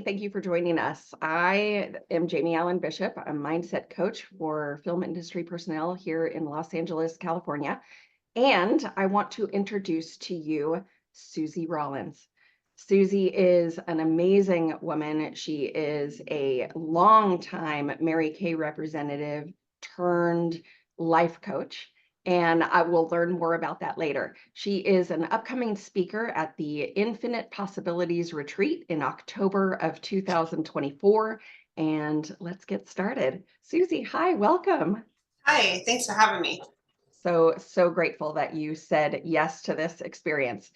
Thank you for joining us. I am Jamie Allen Bishop. I'm mindset coach for film industry personnel here in Los Angeles, California. And I want to introduce to you Suzy Rawlins. Suzy is an amazing woman. She is a longtime Mary Kay representative turned life coach. And I will learn more about that later. She is an upcoming speaker at the Infinite Possibilities Retreat in October of 2024. And let's get started. Suzy, hi, welcome. Hi, thanks for having me. So grateful that you said yes to this experience.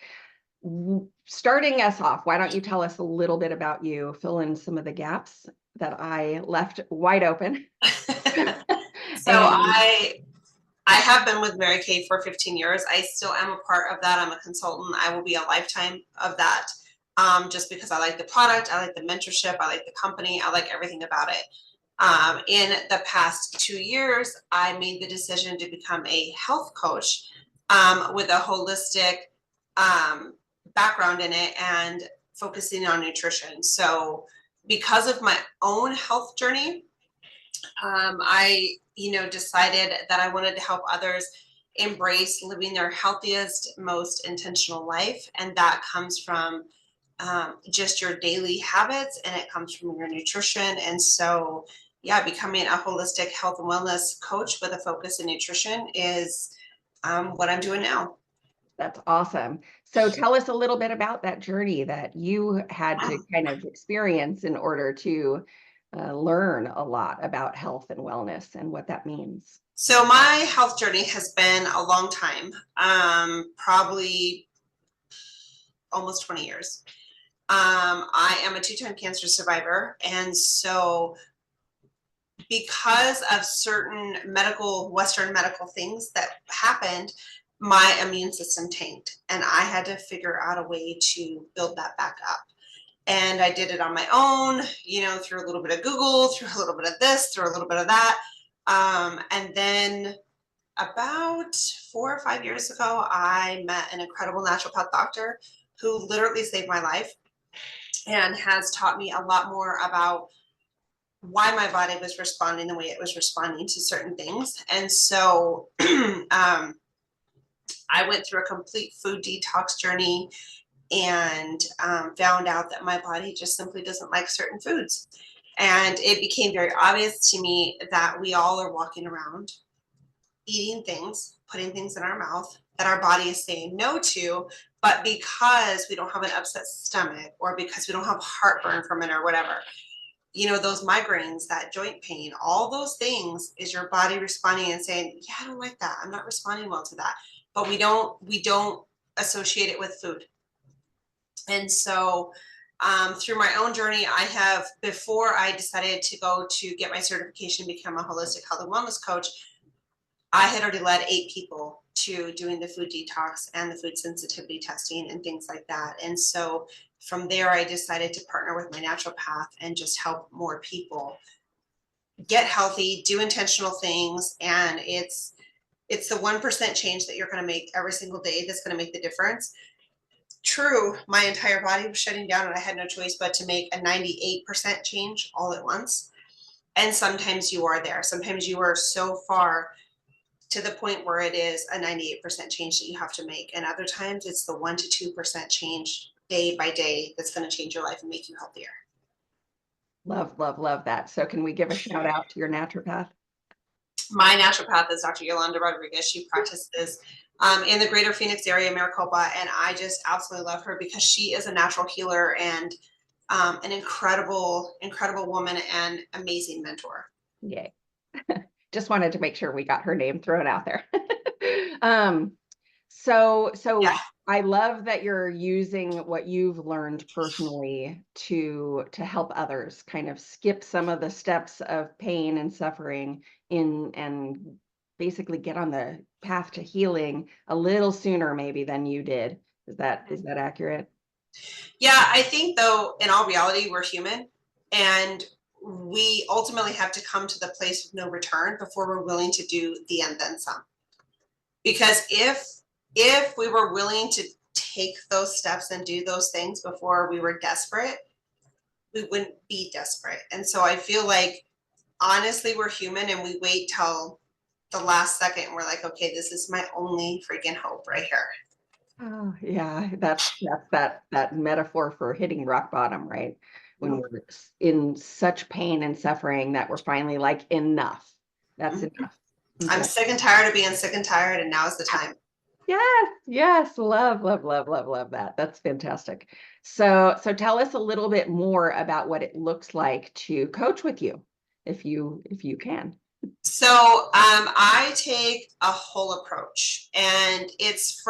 Starting us off, why don't you tell us a little bit about you, fill in some of the gaps that I left wide open. So And I have been with Mary Kay for 15 years. I still am a part of that. I'm a consultant. I will be a lifetime of that. Just because I like the product, I like the mentorship, I like the company, I like everything about it. In the past 2 years, I made the decision to become a health coach with a holistic background in it and focusing on nutrition. So because of my own health journey, I decided that I wanted to help others embrace living their healthiest, most intentional life. And that comes from just your daily habits, and it comes from your nutrition. And so, yeah, becoming a holistic health and wellness coach with a focus in nutrition is what I'm doing now. that's awesome. So tell us a little bit about that journey that you had to kind of experience in order to learn a lot about health and wellness and what that means. So my health journey has been a long time, probably almost 20 years. I am a two-time cancer survivor. And so because of certain Western medical things that happened, my immune system tanked. And I had to figure out a way to build that back up. And I did it on my own, through a little bit of Google, through a little bit of this, through a little bit of that. And then about 4 or 5 years ago, I met an incredible naturopath doctor who literally saved my life and has taught me a lot more about why my body was responding the way it was responding to certain things. And so I went through a complete food detox journey and found out that my body just simply doesn't like certain foods. And it became very obvious to me that we all are walking around eating things, putting things in our mouth that our body is saying no to, but because we don't have an upset stomach or because we don't have heartburn from it or whatever, those migraines, that joint pain, all those things is your body responding and saying, yeah, I don't like that. I'm not responding well to that. But we don't associate it with food. And so through my own journey, before I decided to go to get my certification, become a holistic health and wellness coach, I had already led 8 people to doing the food detox and the food sensitivity testing and things like that. And so from there, I decided to partner with my naturopath and just help more people get healthy, do intentional things. And it's the 1% change that you're going to make every single day that's going to make the difference. True, my entire body was shutting down and I had no choice but to make a 98% change all at once. And sometimes you are there. Sometimes you are so far to the point where it is a 98% change that you have to make. And other times it's the 1 to 2% change day by day that's going to change your life and make you healthier. Love, love, love that. So can we give a shout out to your naturopath? My naturopath is Dr. Yolanda Rodriguez. She practices in the greater Phoenix area, Maricopa, and I just absolutely love her because she is a natural healer and an incredible, incredible woman and amazing mentor. Yay. Just wanted to make sure we got her name thrown out there. um, so Yeah. I love that you're using what you've learned personally to help others kind of skip some of the steps of pain and suffering and basically get on the path to healing a little sooner maybe than you did. Is that accurate? Yeah, I think though, in all reality, we're human and we ultimately have to come to the place of no return before we're willing to do the and then some. Because if we were willing to take those steps and do those things before we were desperate, we wouldn't be desperate. And so I feel like, honestly, we're human and we wait till the last second. And we're like, okay, this is my only freaking hope right here. Oh, yeah, that's that metaphor for hitting rock bottom, right? When we're in such pain and suffering that we're finally like, enough. That's Mhm. enough. I'm Okay. sick and tired of being sick and tired, and now's the time. Yes, yes, love, love, love, love, love that. That's fantastic. So tell us a little bit more about what it looks like to coach with you, if you can. So I take a whole approach, and it's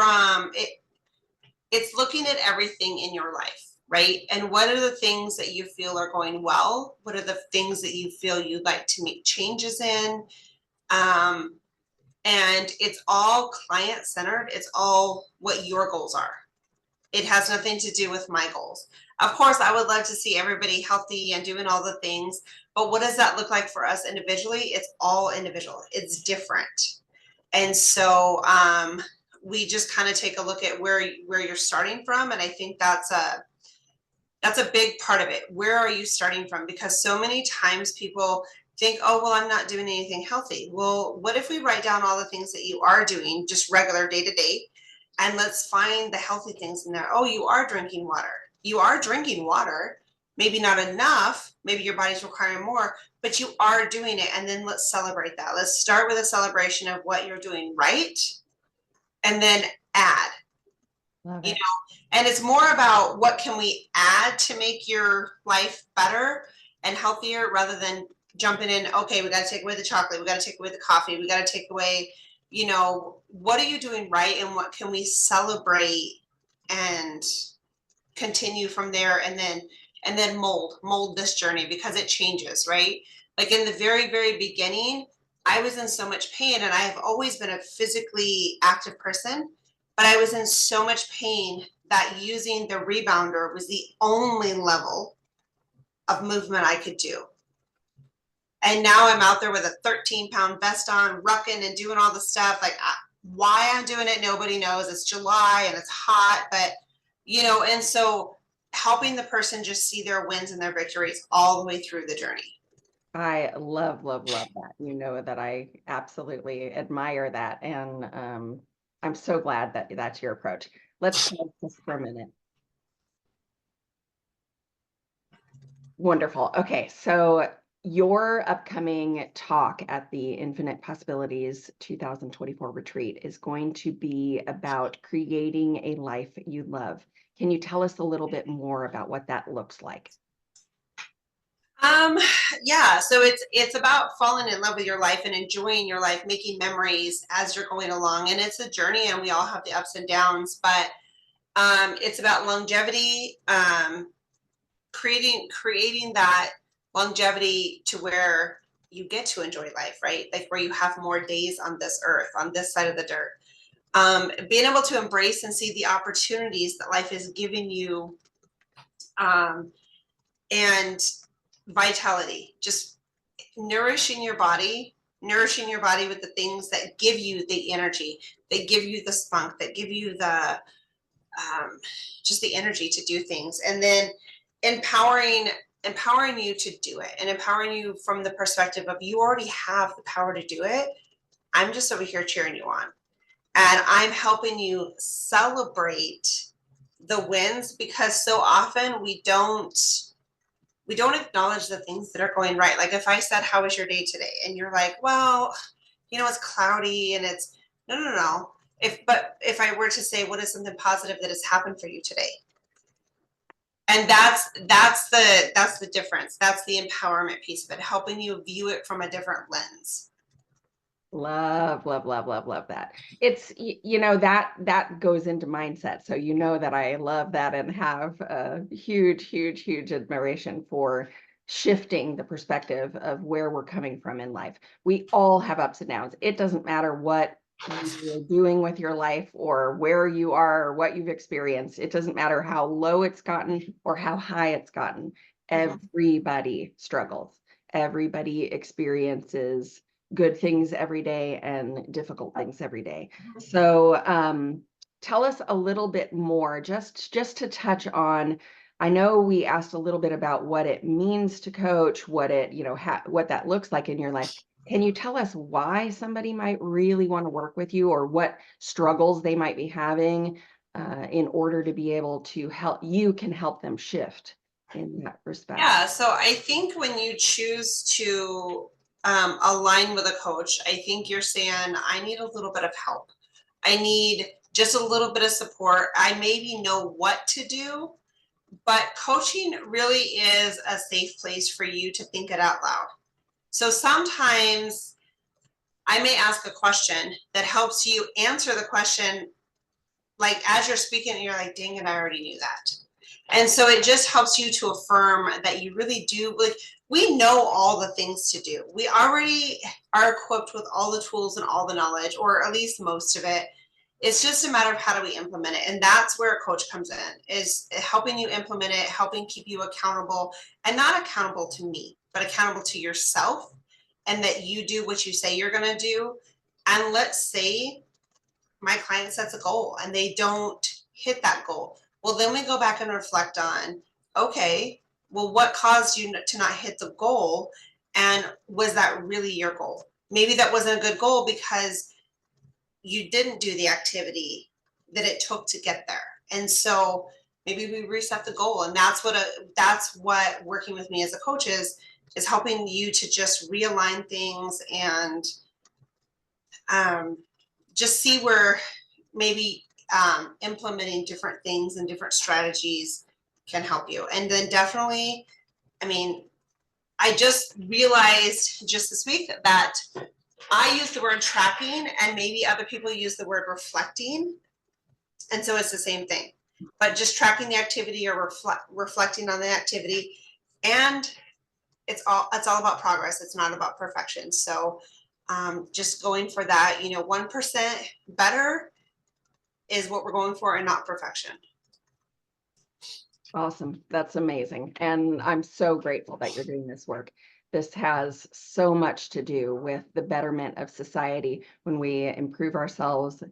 looking at everything in your life, right? And what are the things that you feel are going well? What are the things that you feel you'd like to make changes in? Um, and it's all client centered. It's all what your goals are. It has nothing to do with my goals. Of course, I would love to see everybody healthy and doing all the things, but what does that look like for us individually? It's all individual. It's different. And so we just kind of take a look at where you're starting from, and I think that's a big part of it. Where are you starting from? Because so many times people think, oh, well, I'm not doing anything healthy. Well, what if we write down all the things that you are doing, just regular day to day, and let's find the healthy things in there. Oh, you are drinking water. You are drinking water. Maybe not enough. Maybe your body's requiring more, but you are doing it. And then let's celebrate that. Let's start with a celebration of what you're doing right, and then add. Love You it. know, and it's more about what can we add to make your life better and healthier, rather than jumping in, okay, we got to take away the chocolate, we got to take away the coffee, we got to take away, what are you doing right, and what can we celebrate and continue from there, and then mold this journey, because it changes, right? Like in the very, very beginning, I was in so much pain, and I have always been a physically active person, but I was in so much pain that using the rebounder was the only level of movement I could do. And now I'm out there with a 13-pound vest on, rucking and doing all the stuff. Like, why I'm doing it, nobody knows. It's July and it's hot, but and so helping the person just see their wins and their victories all the way through the journey. I love, love, love that. You know that I absolutely admire that. And I'm so glad that that's your approach. Let's pause this for a minute. Wonderful. Okay, so your upcoming talk at the Infinite Possibilities 2024 retreat is going to be about creating a life you love. Can you tell us a little bit more about what that looks like? Um, yeah, so it's about falling in love with your life and enjoying your life, making memories as you're going along. And it's a journey, and we all have the ups and downs, but it's about longevity, creating that longevity to where you get to enjoy life, right? Like where you have more days on this earth, on this side of the dirt. Being able to embrace and see the opportunities that life is giving you, um, and vitality, just nourishing your body with the things that give you the energy, that give you the spunk, that give you the just the energy to do things, and then empowering you to do it, and empowering you from the perspective of you already have the power to do it. I'm just over here cheering you on, and I'm helping you celebrate the wins, because so often we don't acknowledge the things that are going right. Like if I said, how was your day today? And you're like, well, it's cloudy and it's no, no, no. If I were to say, what is something positive that has happened for you today? And that's the difference. That's the empowerment piece of it, helping you view it from a different lens. Love, love, love, love, love that. It's, that goes into mindset. So you know that I love that and have a huge, huge, huge admiration for shifting the perspective of where we're coming from in life. We all have ups and downs. It doesn't matter what you're doing with your life or where you are or what you've experienced. It doesn't matter how low it's gotten or how high it's gotten. Everybody struggles. Everybody experiences good things every day and difficult things every day. So tell us a little bit more, just to touch on I know we asked a little bit about what it means to coach, what it, what that looks like in your life. Can you tell us why somebody might really want to work with you, or what struggles they might be having in order to be able to help them shift in that respect? Yeah, so I think when you choose to align with a coach, I think you're saying, I need a little bit of help. I need just a little bit of support. I maybe know what to do, but coaching really is a safe place for you to think it out loud. So sometimes I may ask a question that helps you answer the question, like as you're speaking, and you're like, dang it, I already knew that. And so it just helps you to affirm that you really do, like, we know all the things to do. We already are equipped with all the tools and all the knowledge, or at least most of it. It's just a matter of how do we implement it. And that's where a coach comes in, is helping you implement it, helping keep you accountable, and not accountable to me, but accountable to yourself, and that you do what you say you're going to do. And let's say my client sets a goal and they don't hit that goal. Well, then we go back and reflect on, okay, well, what caused you to not hit the goal? And was that really your goal? Maybe that wasn't a good goal because you didn't do the activity that it took to get there. And so maybe we reset the goal. And that's what working with me as a coach is helping you to just realign things and just see where maybe implementing different things and different strategies can help you. And then definitely, I mean, I just realized just this week that I use the word tracking and maybe other people use the word reflecting. And so it's the same thing, but just tracking the activity or reflecting on the activity. And it's all about progress. It's not about perfection. So just going for that, 1% better is what we're going for, and not perfection. Awesome. That's amazing. And I'm so grateful that you're doing this work. This has so much to do with the betterment of society. When we improve ourselves,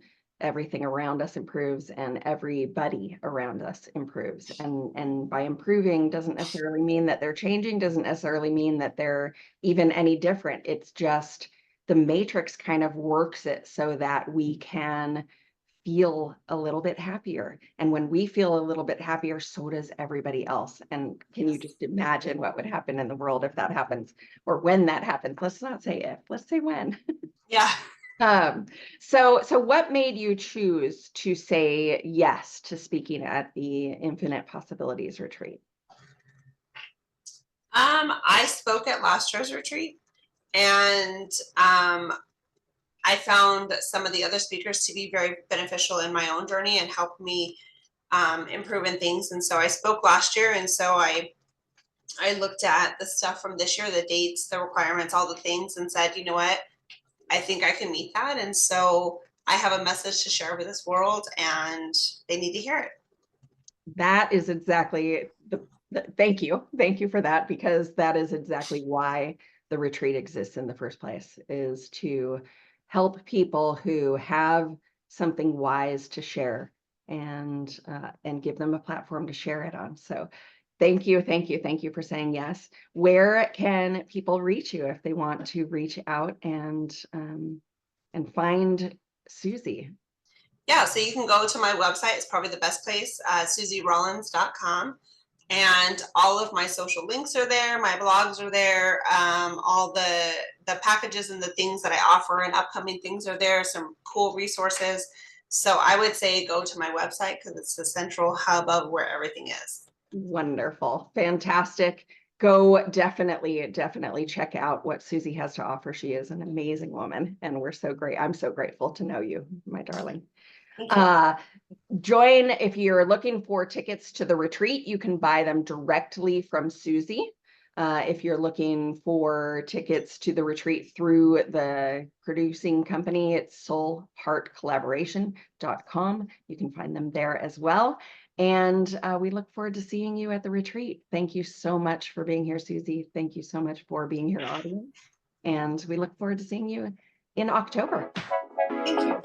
everything around us improves and everybody around us improves. And by improving doesn't necessarily mean that they're changing, doesn't necessarily mean that they're even any different. It's just the matrix kind of works it so that we can feel a little bit happier. And when we feel a little bit happier, so does everybody else. And can you just imagine what would happen in the world if that happens, or when that happens? Let's not say if, let's say when. Yeah. So what made you choose to say yes to speaking at the Infinite Possibilities retreat? I spoke at last year's retreat, and I found some of the other speakers to be very beneficial in my own journey and helped me improve in things. And so I spoke last year, and so I looked at the stuff from this year, the dates, the requirements, all the things, and said, you know what, I think I can meet that. And so I have a message to share with this world, and they need to hear it. That is exactly thank you for that, because that is exactly why the retreat exists in the first place, is to help people who have something wise to share and give them a platform to share it on. So thank you for saying yes. Where can people reach you if they want to reach out and find Suzy? Yeah, so you can go to my website. It's probably the best place, SuzyRawlins.com. And all of my social links are there. My blogs are there. All the packages and the things that I offer and upcoming things are there. Some cool resources. So I would say go to my website because it's the central hub of where everything is. Wonderful. Fantastic. Go definitely check out what Suzy has to offer. She is an amazing woman, and we're so great. I'm so grateful to know you, my darling. Join, if you're looking for tickets to the retreat, you can buy them directly from Suzy. If you're looking for tickets to the retreat through the producing company, it's soulheartcollaboration.com. You can find them there as well. And we look forward to seeing you at the retreat. Thank you so much for being here, Suzy. Thank you so much for being here, audience. And we look forward to seeing you in October. Thank you.